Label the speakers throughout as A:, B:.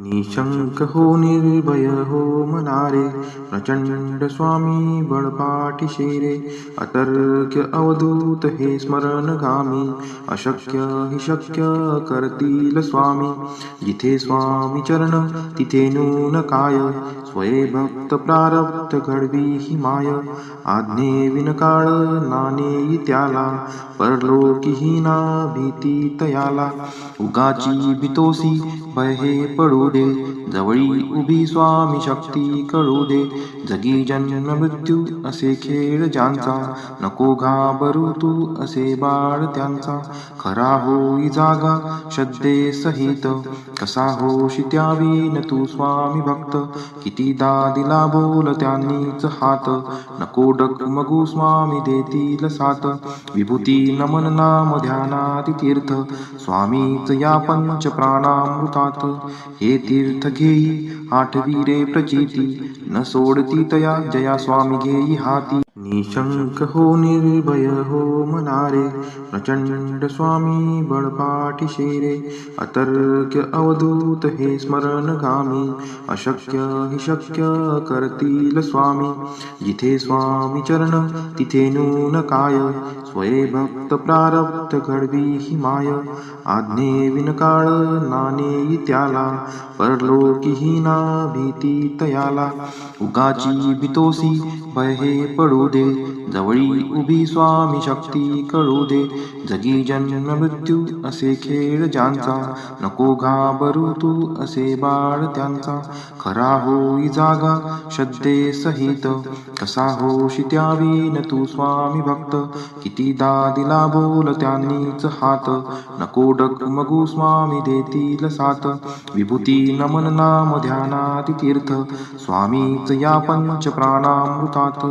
A: निशंक हो निर्भय हो मनारे, प्रचंड स्वामी बळपाठी शेरे. अतर्क्य अवधूत हे स्मरणगामी, अशक्य हि शक्य करतील स्वामी. जिथे स्वामी चरण तिथे नून काय, स्वये भक्त प्रारब्ध घडवी ही माय. आज्ञे विनकाळ नाणे त्याला, परलोकी हीना भीती तयाला. उगाची भीतोसी भय हे पडू दे, जवळी उभी स्वामी शक्ती कळू दे. जगी जन्म मृत्यू असे खेळ ज्यांचा, नको घाबरू तू असे बाळ त्यांचा. खरा होई जागा श्रद्धे सहित, कसा होशी त्यावीन तू स्वामी भक्त. कितीदा दिला बोल त्यांनीच हात, नको डगमगू स्वामी देतील साथ. विभूती नमन नाम ध्यानाति तीर्थ, स्वामीच या पंच प्राणामृतात. हे तीर्थ घेई आठवी रे प्रचिती, न सोडती तया जया स्वामी घेई हाती. निशंक हो निर्भय हो मनारे, प्रचंड स्वामी बळपाठी शेरे. अतर्क्य अवधूत हे स्मरणगामी, अशक्य हि शक्य करतील स्वामी. जिथे स्वामी चरण तिथे नून काय, स्वये भक्त प्रारब्ध घडवी ही माय. आज्ञे विनकाळ नाणे त्याला, परलोकी हीना भीती तयाला. उगाची भीतोसी भय हे पडू दे, जवळी उभी स्वामी शक्ती कळू दे. जगी जन्म मृत्यू असे खेळ ज्यांचा, नको घाबरू तू असे बाळ त्यांचा. खरा होई जागा श्रद्धे सहित, कसा होशी त्यावीन तू स्वामी भक्त. कितीदा दिला बोल त्यांनीच हात, नको डगमगू स्वामी देतील साथ. विभूती नमन नाम ध्यानाति तीर्थ, स्वामीच या पंच प्राणामृतात.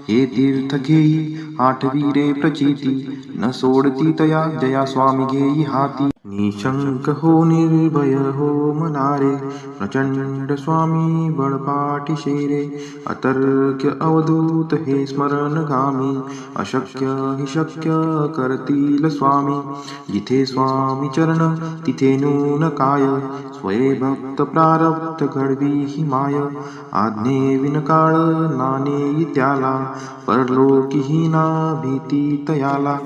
A: हे तीर्थ घेई आठवी रे प्रचिती, न सोडती तया जया स्वामी घेई हाती. निशंक हो निर्भय हो मनारे, प्रचंड स्वामी बळपाठी शेरे. अतर्क्य अवधूत हे स्मरणगामी, अशक्य हि शक्य करतील स्वामी. जिथे स्वामी चरण तिथे नून काय, स्वये भक्त प्रारब्ध घडवी ही माय. आज्ञे विनकाळ नाणे त्याला, परलोकी हीना भीती तयाला.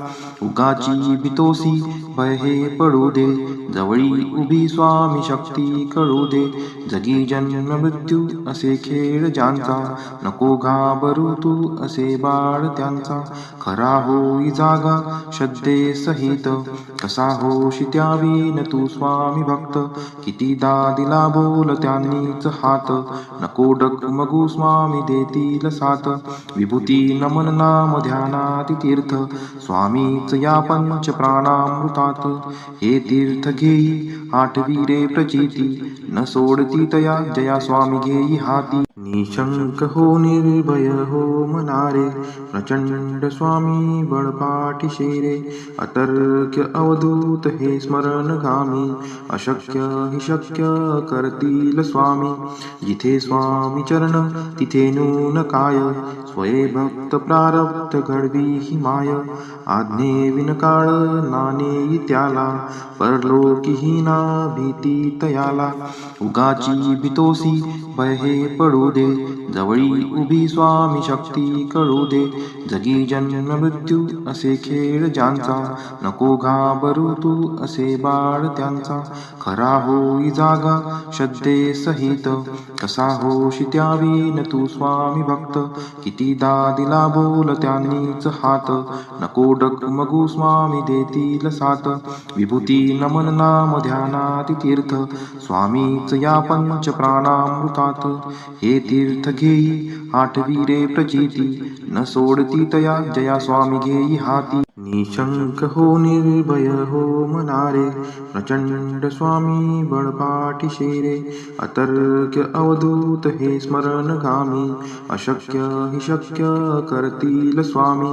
A: उगाची भीतोसी भय हे पडू दे, जवळी उभी स्वामी शक्ती कळू दे. जगी जन्म मृत्यू असे खेळ ज्यांचा, नको घाबरू तू असे बाळ त्यांचा. खरा होई जागा श्रद्धे सहित, कसा होशी त्यावीन तू स्वामी भक्त. कितीदा दिला बोल त्यांनीच हात, नको डगमगू स्वामी देतील साथ. विभूती नमन नाम ध्यानाति तीर्थ, स्वामीच या पंच प्राणामृतात. हे तीर्थ घेई आठवी रे प्रचिती, न सोडती तया जया स्वामी घेई हाती. निशंक हो निर्भय हो मनारे, प्रचंड स्वामी बळपाठी शेरे. अतर्क्य अवधूत हे स्मरणगामी, अशक्य हि शक्य करतील स्वामी. जिथे स्वामी चरण तिथे नून काय, स्वये भक्त प्रारब्ध घडवी ही माय. आज्ञे विनकाळ नाणे त्याला, परलोकी हीना भीती तयाला. उगाची भीतोसी भय हे पडू दे, जवळी उभी स्वामी शक्ती कळू दे. जगी जन्म मृत्यू असे खेळ ज्यांचा, नको घाबरू तू असे बाळ त्यांचा. खरा होई जागा श्रद्धे सहित, कसा होशी त्यावीन तू स्वामी भक्त. कितीदा दिला बोल त्यांनीच हात, नको डगमगू स्वामी देतील साथ. विभूती नमन नाम ध्यानाति तीर्थ, स्वामीच या पंच प्राणामृतात. हे तीर्थ घेई आठवी रे प्रचिती, न सोडती तया जया स्वामी घेई हाती. निशंक हो निर्भय हो मनारे, प्रचंड स्वामी बळपाठी शेरे. अतर्क्य अवधूत हे स्मरणगामी, अशक्य हि शक्य करतील स्वामी.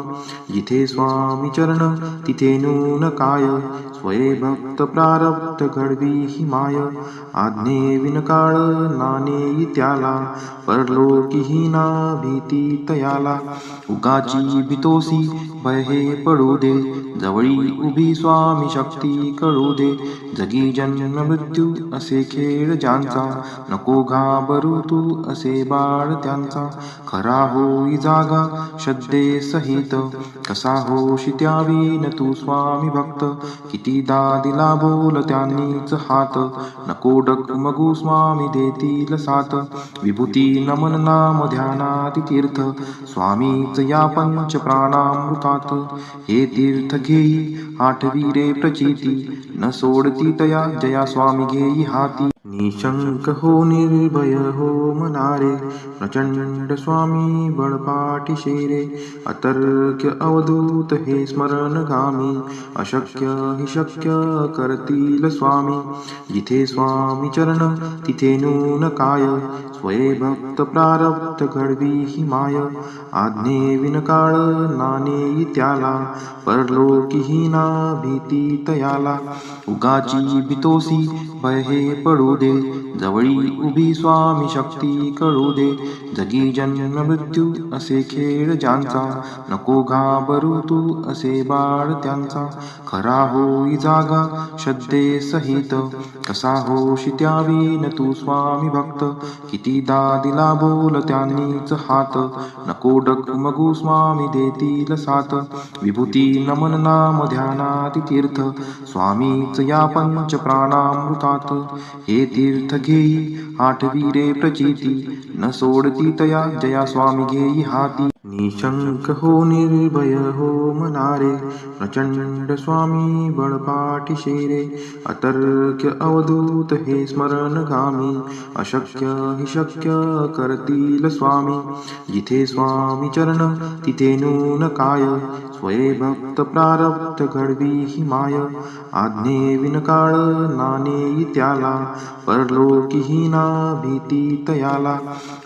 A: जिथे स्वामी चरण तिथे नून काय, स्वये भक्त प्रारब्ध घडवी ही माय. आज्ञे विनकाळ नाणे त्याला, परलोकी हीना भीती तयाला. उगाची भीतोसी भय हे पडू दे, जवळी उभी स्वामी शक्ती कळू दे. जगी जन्म मृत्यू असे खेळ ज्यांचा, नको घाबरू तू असे बाळ त्यांचा. खरा होई जागा श्रद्धे सहित, कसा होशी त्यावीन तू स्वामी भक्त. कितीदा दिला बोल त्यांनीच हात, नको डगमगू स्वामी देतील साथ. विभूती नमन नाम ध्यानाती तीर्थ, स्वामीच या पंच प्राणामृतात. हे तीर्थ घेई आठवी रे प्रचिती, न सोडती तया जया स्वामी घेई हाती. निशंक हो निर्भय हो मनारे, प्रचंड स्वामी बळपाठीशी रे. अतर्क्य अवधूत हे स्मरणगामी, अशक्य हि शक्य करतील स्वामी. जिथे स्वामी चरण तिथे नून काय, स्वये भक्त प्रारब्ध घडवी ही माय. आज्ञे विनकाळ नाणे त्याला, परलोकीही ना भीती तयाला. उगाची भीतोसी भय हे पडू दे, जवळी उभी स्वामी शक्ती कळू दे. जगी जन्म मृत्यू असे खेळ ज्यांचा, नको घाबरू तू असे बाळ त्यांचा. खरा होई जागा श्रद्धे सहित, कसा होशी त्यावीन तू स्वामी भक्त. कितीदा दिला बोल त्यांनीच हात, नको डगमगू स्वामी देतील साथ. विभूती नमन नाम ध्यानाती तीर्थ, स्वामीच या पंच प्राणामृतात. हे तीर्थ घेई आठवी रे प्रचिती, न सोडती तया जया स्वामी घेई हाती. निशंक हो निर्भय हो मनारे, प्रचंड स्वामी बळपाठीशी रे. अतर्क्य अवधूत हे स्मरणगामी, अशक्य हि शक्य करतील स्वामी. जिथे स्वामी चरण तिथे नून काय, स्वये भक्त प्रारब्ध घडवी ही माय. आज्ञे विनकाळ नाणे त्याला, परलोकीही ना भीती तयाला.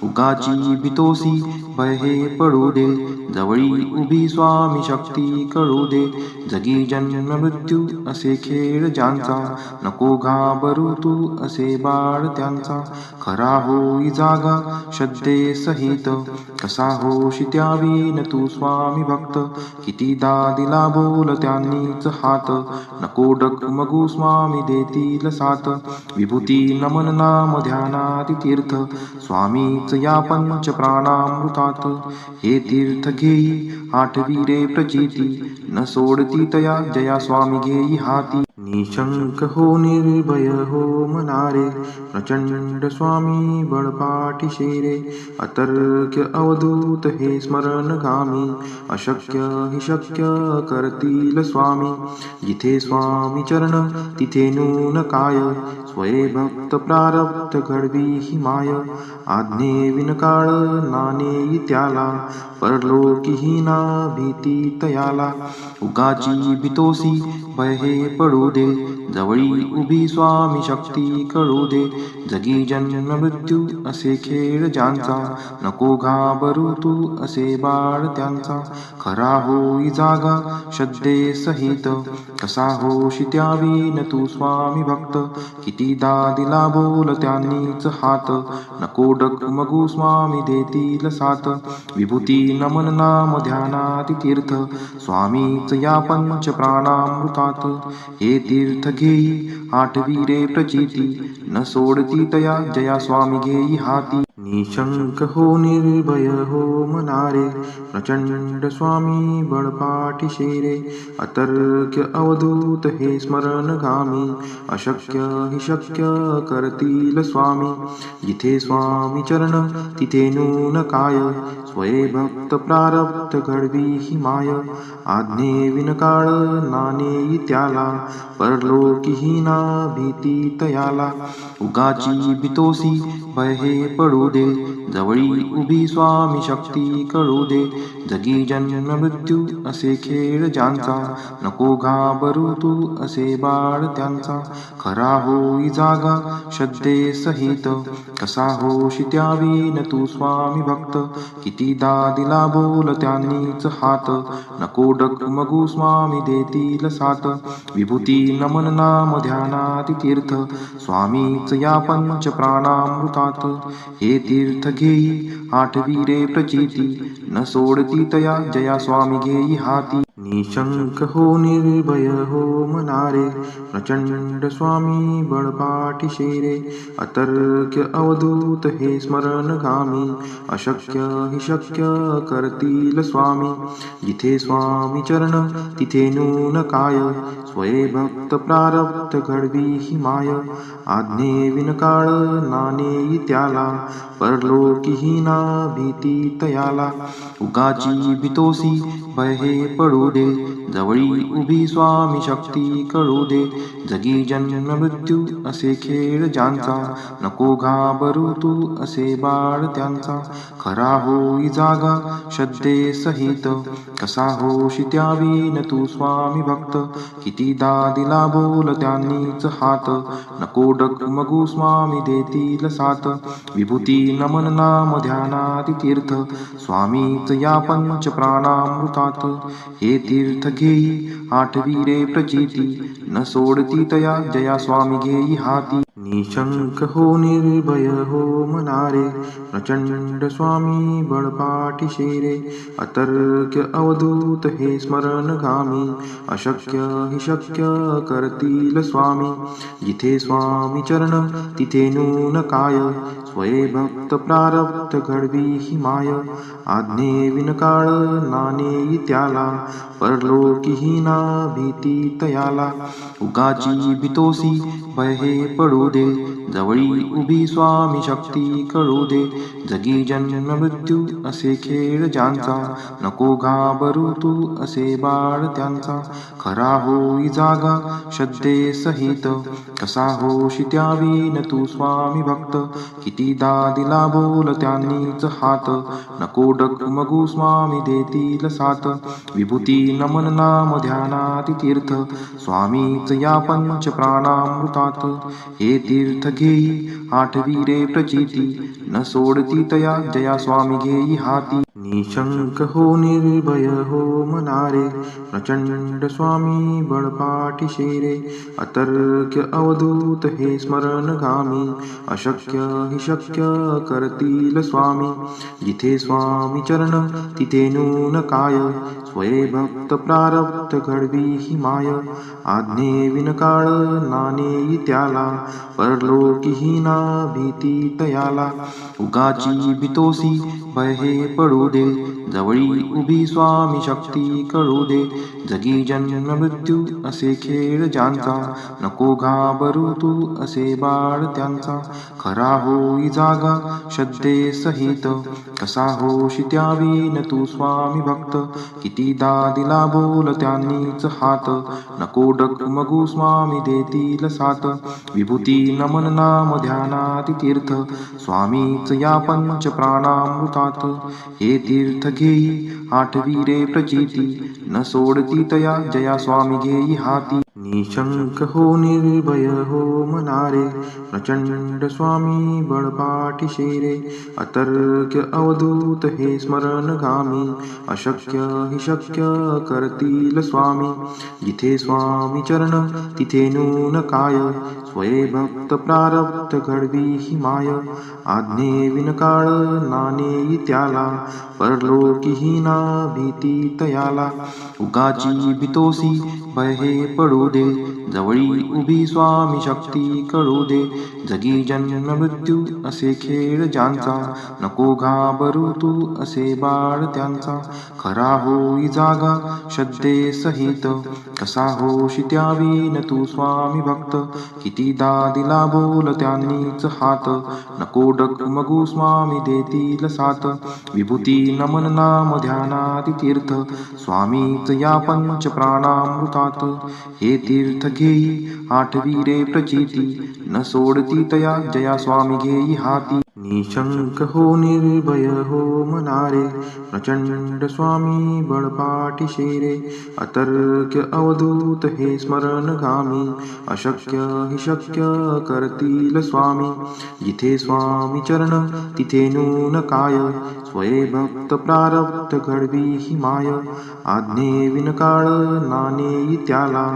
A: उगाची भीतोसी भय हे पडू दे, जवळी उभी स्वामी शक्ती कळू दे. जगी जन्म मृत्यू असे खेळ ज्यांचा, नको घाबरू तू असे बाळ त्यांचा. खरा होई जागा श्रद्धे सहित, कसा होशी त्यावीन तू स्वामी भक्त. कितीदा दिला बोल त्यांनीच हात, नको डगमगू स्वामी देतील साथ. विभूती नमन नाम ध्यानाती तीर्थ, स्वामीच या पंच प्राणामृतात. हे तीर्थ घेई आठवी रे प्रचिती, न सोडती तया जया स्वामी घेई हाती. निशंक हो निर्भय हो मनारे, प्रचंड स्वामी बळपाठीशी रे. अतर्क्य अवधूत हे स्मरणगामी, अशक्य हि शक्य करतील स्वामी. जिथे स्वामी चरण तिथे नून काय, स्वये भक्त प्रारब्ध घडवी ही माय. आज्ञे विनकाळ नाणे त्याला, परलोकीही ना भीती तयाला. उगाची भीतोसी भय हे पडू दे, जवळी उभी स्वामी शक्ती कळू दे. जगी जन्म मृत्यू असे खेळ ज्यांचा, नको घाबरू तू असे बाळ त्यांचा. खरा होई जागा श्रद्धे सहित, कसा होशी त्यावीन तू स्वामी भक्त. कितीदा दिला बोल त्यांनीच हात, नको डगमगू स्वामी देतील साथ. विभूती नमन नाम ध्यानाती तीर्थ, स्वामीच या पंच प्राणामृतात. हे तीर्थ घेई आठवी रे प्रचिती, न सोडती तया जया स्वामी घेई हाती. निशंक हो निर्भय हो मनारे, प्रचंड स्वामी बळपाठीशी रे. अतर्क्य अवधूत हे स्मरणगामी, अशक्य हि शक्य करतील स्वामी. जिथे स्वामी चरण तिथे नून काय, स्वये भक्त प्रारब्ध घडवी ही माय. आज्ञे विनकाळ नाणे त्याला, परलोकीही ना भीती तयाला. उगाची भीतोसी भय हे पडू दे, जवळी उभी स्वामी शक्ती कळू दे. जगी जन्म मृत्यू असे खेळ ज्यांचा, नको घाबरू तू असे बाळ त्यांचा. खरा होई जागा श्रद्धे सहित, कसा होशी त्यावीन तू स्वामी भक्त. कितीदा दिला बोल त्यांनीच हात, नको डगमगू स्वामी देतील साथ. विभूती नमन नाम ध्यानाती तीर्थ, स्वामीच या पंच प्राणामृतात. हे तीर्थ घेई आठवी रे प्रचिती, न सोडती तया जया स्वामी घेई हाती. निशंक हो निर्भय हो मनारे, प्रचंड स्वामी बळपाठी शेरे. अतर्क्य अवधूत हे स्मरणगामी, अशक्य हि शक्य करतील स्वामी. जिथे स्वामी चरण तिथे नून काय, स्वये भक्त प्रारब्ध घडवी ही माय. आज्ञे विनकाळ नानेई त्याला, परलोकी ना भीती तयाला. उगाची भीतोसी भय हे पडू दे, जवळी उभी स्वामी शक्ती कळू दे. जगी जन्म मृत्यू असे खेळ ज्यांचा, नको घाबरू तू असे बाळ त्यांचा. खरा होई जागा श्रद्धे सहित, कसा होशी त्यावीन तू स्वामी भक्त. कितीदा दिला बोल त्यांनीच हात, नको डगमगू स्वामी देतील साथ. विभूती नमन नाम ध्यानाती तीर्थ, स्वामीच या पंच प्राणामृतात. हे तीर्थ घेई आठवी रे प्रचिती, न सोडती तया जया स्वामी घेई हाती. निशंक हो निर्भय हो मनारे, प्रचंड स्वामी बळपाठी शेरे. अतर्क्य अवधूत हे स्मरणगामी, अशक्य हि शक्य करतील स्वामी. जिथे स्वामी चरण तिथे नून काय, स्वये भक्त प्रारब्ध घडवी ही माय. आज्ञे विनकाळ नानेई त्याला, परलोकी ना भीती तयाला. उगाची भीतोसी भय हे पडू दे, जवळी उभी स्वामी शक्ती कळू दे. जगी जन्म मृत्यू असे खेळ ज्यांचा, नको घाबरू तू असे बाळ त्यांचा. खरा होई जागा श्रद्धे सहित, कसा होशी त्यावीन तू स्वामी भक्त. कितीदा दिला बोल त्यांनीच हात, नको डगमगू स्वामी देतील साथ. विभूती नमन नाम ध्यानाती तीर्थ, स्वामीच या पंच प्राणामृतात. हे तीर्थ घेई आठवी रे प्रचिती, न सोडती तया जया स्वामी घेई हाती. निशंक हो निर्भय हो मनारे, प्रचंड स्वामी बळपाठी शेरे. अतर्क्य अवधूत हे स्मरणगामी, अशक्य हि शक्य करतील स्वामी. जिथे स्वामी चरण तिथे नून काय, स्वये भक्त प्रारब्ध घडवी ही माय. आज्ञे विनकाळ नानेई त्याला, परलोकी ना भीती तयाला. उगाची भीतोसी भय हे पडू दे, जवळी उभी स्वामी शक्ती कळू दे. जगी जन्म मृत्यू असे खेळ ज्यांचा, नको घाबरू तू असे बाळ त्यांचा. खरा होई जागा श्रद्धे सहित, कसा होशी त्यावीन तू स्वामी भक्त. कितीदा दिला बोल त्यांनीच हात, नको डगमगू स्वामी देतील साथ. विभूती नमन नाम ध्यानाती तीर्थ, स्वामीच या पंच प्राणामृतात. हे तीर्थ घेई आठवी रे प्रचिती, न सोडती तया जया स्वामी घेई हाती. निशंक हो निर्भय हो मनारे, प्रचंड स्वामी बळपाठी शेरे. अतर्क्य अवधूत हे स्मरणगामी, अशक्य हि शक्य करतील स्वामी. जिथे स्वामी चरण तिथे नून काय, स्वये भक्त प्रारब्ध घडवी ही माय. आज्ञे विनकाळ नानेई त्याला, परलोकी ना भीती तयाला. उगाची भीतोसी भय हे पडू दे, जवळी उभी स्वामी शक्ती कळू दे. जगी जन्म मृत्यू असे खेळ ज्यांचा, नको घाबरू तू असे बाळ त्यांचा. खरा होई जागा श्रद्धे सहित, कसा होशी त्यावीन तू स्वामी भक्त. कितीदा दिला बोल त्यांनीच हात, नको डगमगू स्वामी देतील साथ. विभूती नमन नाम ध्यानाती तीर्थ, स्वामीच या पंच प्राणामृतात. हे तीर्थ घेई आठवी रे प्रचिती, न सोडती तया जया स्वामी घेई हाती. निशंक हो निर्भय हो मनारे, प्रचंड स्वामी बळपाठी शेरे. अतर्क्य अवधूत हे स्मरणगामी, अशक्य हि शक्य करतील स्वामी. जिथे स्वामी चरण तिथे नून काय, स्वये भक्त प्रारब्ध घडवी ही माय. आज्ञे विनकाळ नानेई त्याला,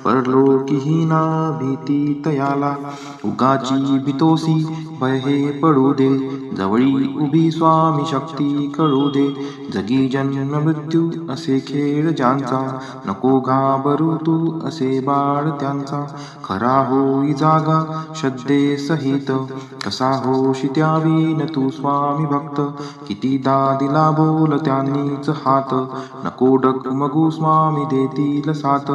A: परलोकी ना भीती तयाला. उगाची भीतोसी भय हे पडू दे, जवळी उभी स्वामी शक्ती कळू दे. जगी जन्म मृत्यू असे खेळ ज्यांचा, नको घाबरू तू असे बाळ त्यांचा. खरा होई जागा श्रद्धे सहित, कसा होशी त्यावीन तू स्वामी भक्त. कितीदा दिला बोल त्यांनीच हात, नको डगमगू स्वामी देतील साथ.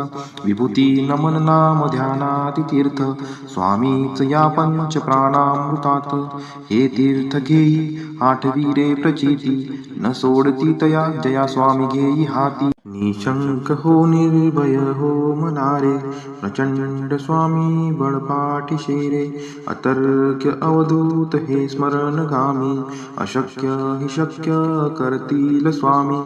A: विभूती नमन नाम ध्यानाति तीर्थ, स्वामीच या पंच प्राणामृतात. हे तीर्थ घेई आठवी रे प्रचिती, न सोडती तया जया स्वामी घेई हाती. निशंक हो निर्भय हो मनारे, प्रचंड स्वामी बळपाठीशे रे. अतर्क्य अवधूत हे स्मरणगामी, अशक्य हि शक्य करतील स्वामी.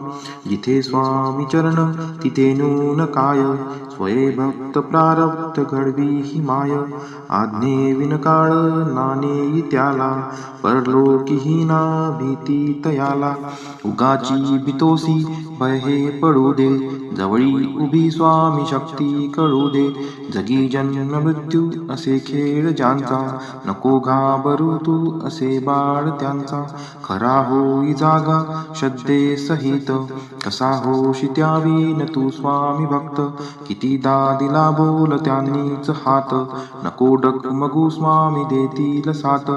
A: जिथे स्वामी चरण तिथे नून काय, स्वये भक्त प्रारब्ध घडवी ही माय. आज्ञे विनकाळ नानेई त्याला, परलोकीही ना भीती तयाला. उगाची भीतोसी भय हे पडू दे, जवळी उभी स्वामी शक्ती कळू दे. जगी जन्म मृत्यू असे खेळ ज्यांचा, नको घाबरू तू असे बाळ त्यांचा. खरा होई जागा श्रद्धे सहित, कसा होशी त्यावीन तू स्वामी भक्त. कितीदा दिला बोल त्यांनीच हात, नको डगमगू स्वामी देतील साथ.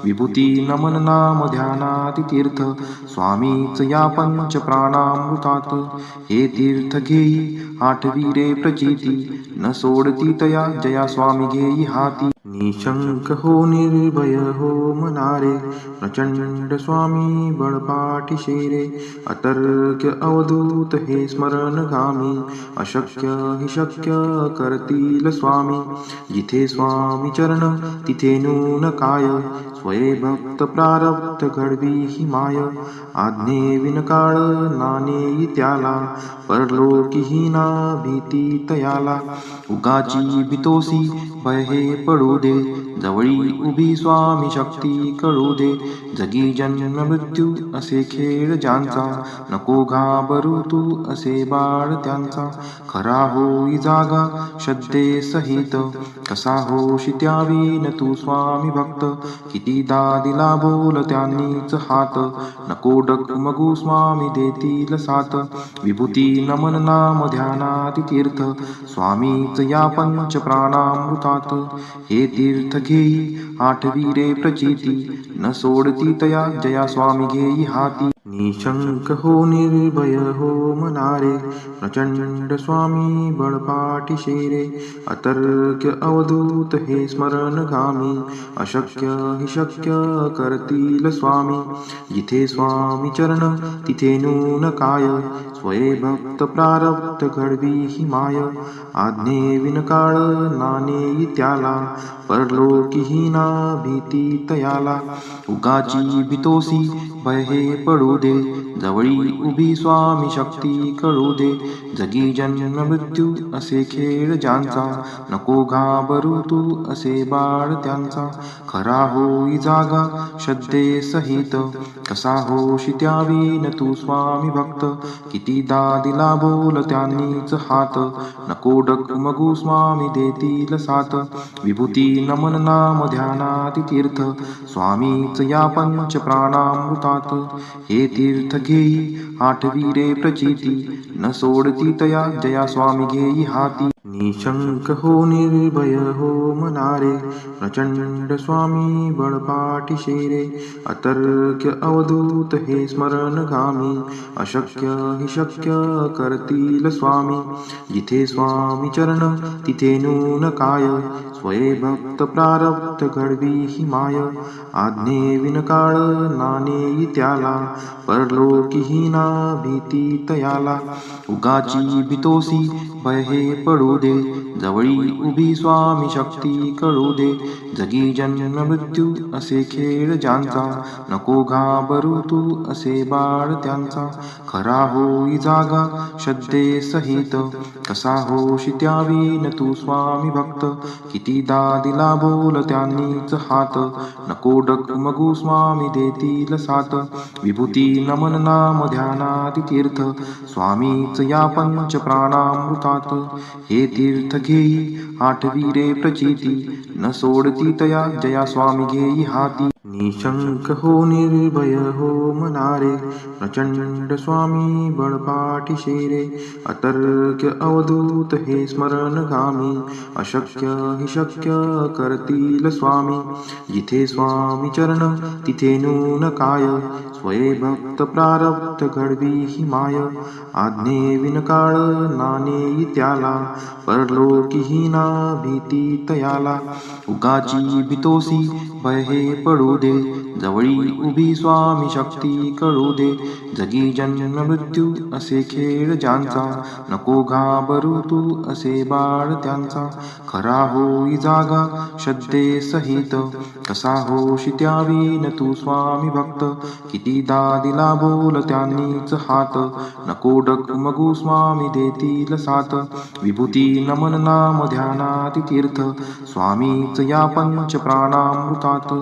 A: विभूती नमन नाम ध्यानाति तीर्थ, स्वामीच या पंच प्राणामृतात. हे तीर्थ घेई आठवी रे प्रचिती, न सोडती तया जया स्वामी घेई हाती. निशंक हो निर्भय हो मनारे, प्रचंड स्वामी बळपाठीशे रे. अतर्क्य अवधूत हे स्मरणगामी, अशक्य हि शक्य करतील स्वामी. जिथे स्वामी चरण तिथे नून काय, स्वये भक्त प्रारब्ध घडवी ही माय. आज्ञे विनकाळ नानेई त्याला, परलोकीही ना भीती तयाला. उगाची भीतोसी भय हे पडू दे, जवळी उभी स्वामी शक्ती कळू दे. जगी जन्म मृत्यू असे खेळ ज्यांचा, नको घाबरू तू असे बाळ त्यांचा. खरा होई जागा श्रद्धे सहित, कसा होशी त्यावीन तू स्वामी भक्त. कितीदा दिला बोल त्यांनीच हात, नको डगमगू स्वामी देतील साथ. विभूती नमन नाम ध्यानाति तीर्थ, स्वामीच या पंच प्राणामृतात. हे तीर्थ घेई आठवी रे प्रचिती, न सोडती तया जया स्वामी घेई हाती. निशंक हो निर्भय हो मनारे, प्रचंड स्वामी बळपाठीशे रे. अतर्क्य अवधूत हे स्मरणगामी, अशक्य हि शक्य करतील स्वामी. जिथे स्वामी चरण तिथे नून काय, स्वये भक्त प्रारब्ध घडवी ही माय. आज्ञे विनकाळ नानेई त्याला, परलोकीही ना भीती तयाला. उगाची भीतोसी भय हे पडू दे, जवळी उभी स्वामी शक्ती कळू दे. जगी जन्म मृत्यू असे खेळ ज्यांचा, नको घाबरू तू असे बाळ त्यांचा. खरा होई जागा श्रद्धे सहित, कसा होशी त्यावीन तू स्वामी भक्त. कितीदा दिला बोल त्यांनीच हात, नको डगमगू स्वामी देतील साथ. विभूती नमन नाम ध्यानाति तीर्थ, स्वामीच या पंच प्राणामृतात. हे तीर्थ घेई आठवी रे प्रचिती, न सोडती तया जया स्वामी घेई हाती. निशंक हो निर्भय हो मनारे, प्रचंड स्वामी बळपाठीशे रे. अतर्क्य अवधूत हे स्मरणगामी, अशक्य हि शक्य करतील स्वामी. जिथे स्वामी चरण तिथे नून काय, स्वये भक्त प्रारब्ध घडवी ही माय. आज्ञे विनकाळ नानेई त्याला, परलोकीही ना भीती तयाला. उगाची भीतोसी भय हे पडू दे, जवळी उभी स्वामी शक्ती कळू दे. जगी जन्म मृत्यू असे खेळ ज्यांचा, नको घाबरू तू असे बाळ त्यांचा. खरा होई जागा श्रद्धे सहित, कसा होशी त्यावीन तू स्वामी भक्त. कितीदा दिला बोल त्यांनीच हात, नको डगमगू स्वामी देतील साथ. विभूती नमन नाम ध्यानाति तीर्थ, स्वामीच या पंच प्राणामृतात. हे तीर्थ घेई आठवी रे प्रचिती, न सोडती तया जया स्वामी घेई हाती. निशंक हो निर्भय हो मनारे, प्रचंड स्वामी बळपाठी शेरे. अतर्क्य अवधूत हे स्मरणगामी, अशक्य हि शक्य करतील स्वामी. जिथे स्वामी चरण तिथे नून काय, स्वये भक्त प्रारब्ध घडवी ही माय. आज्ञे विनकाळ नाणे त्याला, परलोकी ना भीती तयाला. उगाची भीतोसी भय हे पडू दे, जवळी उभी स्वामी शक्ती कळू दे. जगी जन्म मृत्यू असे खेळ ज्यांचा, नको घाबरू तू असे बाळ त्यांचा. खरा होई जागा श्रद्धे सहित, कसा होशी त्यावीन तू स्वामी भक्त. कितीदा दिला बोल त्यांनीच हात, नको डगमगू स्वामी देतील साथ. विभूती नमन नाम ध्यानाति तीर्थ, स्वामीच या पंच प्राणामृतात.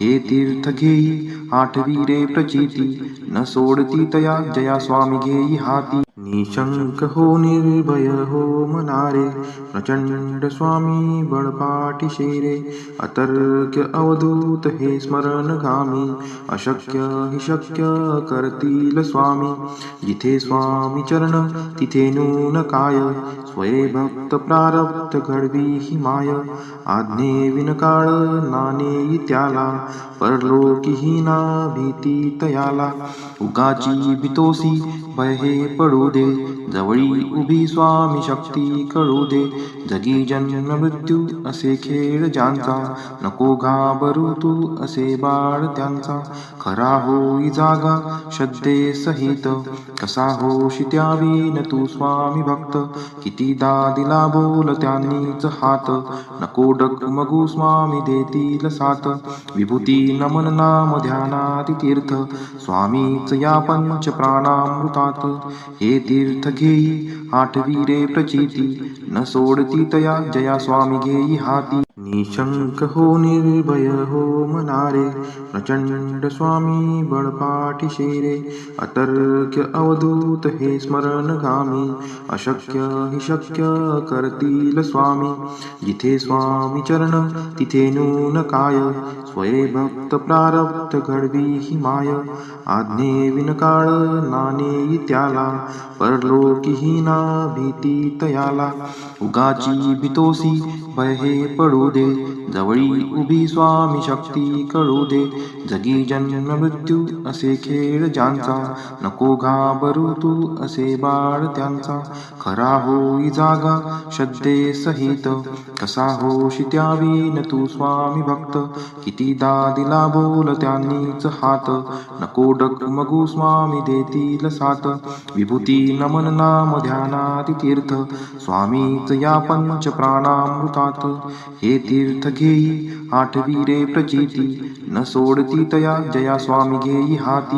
A: हे तीर्थ घेई आठवी रे प्रचिती, न सोडती तया जया स्वामी घेई हाती. निशंक हो निर्भय हो मनारे, प्रचंड स्वामी बळपाठी शेरे. अतर्क्य अवधूत हे स्मरणगामी, अशक्य हि शक्य करतील स्वामी. जिथे स्वामी चरण तिथे नून काय, स्वये भक्त प्रारब्ध घडवी ही माय. आज्ञे विनकाळ नाणे त्याला, परलोकी ना भीती तयाला. उगाची भीतोसी भय हे पडू दे, जवळी उभी स्वामी शक्ती कळू दे. जगी जन्म मृत्यू असे खेळ ज्यांचा, नको घाबरू तू असे बाळ त्यांचा. खरा होई जागा श्रद्धे सहित, कसा होशी त्यावीन तू स्वामी भक्त. कितीदा दिला बोल त्यांनीच हात, नको डगमगू स्वामी देतील साथ. विभूती नमन नाम ध्यानाति तीर्थ, स्वामीच या पंच प्राणामृतात. हे तीर्थ घेई आठवी रे प्रचिती, न सोडती तया जया स्वामी घेई हाती. निशंक हो निर्भय हो मनारे, प्रचंड स्वामी बळपाठी शेरे. अतर्क्य अवधूत हे स्मरणगामी, अशक्य हि शक्य करतील स्वामी. जिथे स्वामी चरण तिथे नून काय, स्वये भक्त प्रारब्ध घडवी ही माय. आज्ञे विनकाळ नाणे त्याला, परलोकी ना भीती तयाला. उगाची भीतोसी भय हे पडू दे, जवळी उभी स्वामी शक्ती कळू दे. जगी जन्म मृत्यू असे खेळ ज्यांचा, नको घाबरू तू असे बाळ त्यांचा. खरा होई जागा श्रद्धे सहित, कसा होशी त्यावीन तू स्वामी भक्त. कितीदा दिला बोल त्यांनीच हात, नको डगमगू स्वामी देतील साथ. विभूती नमन नाम ध्यानाति तीर्थ, स्वामीच या पंच प्राणामृतात. हे तीर्थ घेई आठवी रे प्रचिती, न सोडती तया जया स्वामी घेई हाती.